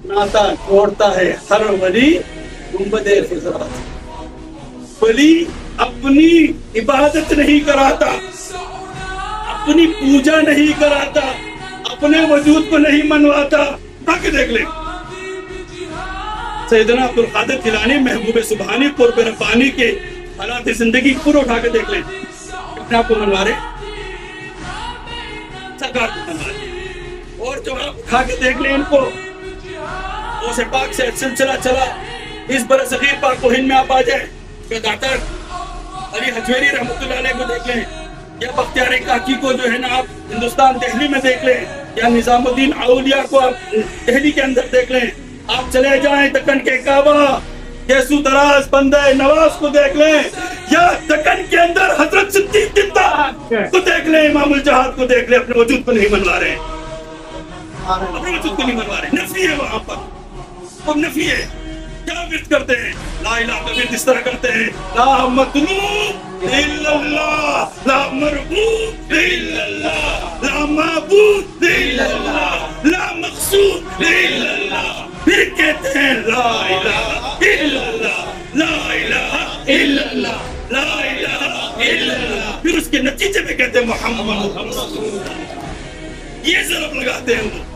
नाता जोड़ता है हर वली गुंबदे ख़िज़रात। वली अपनी इबादत नहीं कराता, अपनी पूजा नहीं कराता, अपने वजूद को नहीं मनवाता। ताकि देख ले सैयदना अब्दुल कादिर जिलानी महबूब सुबहानी कुर्ब रब्बानी के हालात जिंदगी पूरा उठा के देख ले, अपने आप को मनवा रहे, सरकार को मनवा रहे। और जो आप उठा के देख ले इनको, उसे पाक से सिलसिला चला इस बरसगीर पाक को हिंद में आप आ जाए, तो दातर अली हजवेरी रहमतुल्लाह अलैह को देख लें, या बख्तियार काकी को जो है ना आप हिंदुस्तान दिल्ली में देख लें, या निजामुद्दीन औलिया को आप दिल्ली के अंदर देख लें। आप चले जाएं दक्कन के काबा, यसु दराज बंदे नवाज को देख लें, या दक्कन के अंदर हजरत सिद्दीक जिंदा को देख लें, इमामुल जहाद को देख लें। अपने वजूद को नहीं मनवा रहे, अपने वजूद को नहीं मनवा रहे। नफी है वहां पर, वो नफी है। क्या विर्द करते हैं? ला इलाहा का विर्द इस तरह करते हैं, ला मतलूब इल्लल्लाह, ला मरबूब इल्लल्लाह, ला माबूद इल्लल्लाह, ला मक़सूद इल्लल्लाह। फिर कहते हैं ला इलाहा इल्लल्लाह, ला इलाहा इल्लल्लाह, ला इलाहा इल्लल्लाह। फिर उसके नतीजे में कहते हैं मोहम्मद रसूलुल्लाह। ये ज़रब लगाते हैं वो।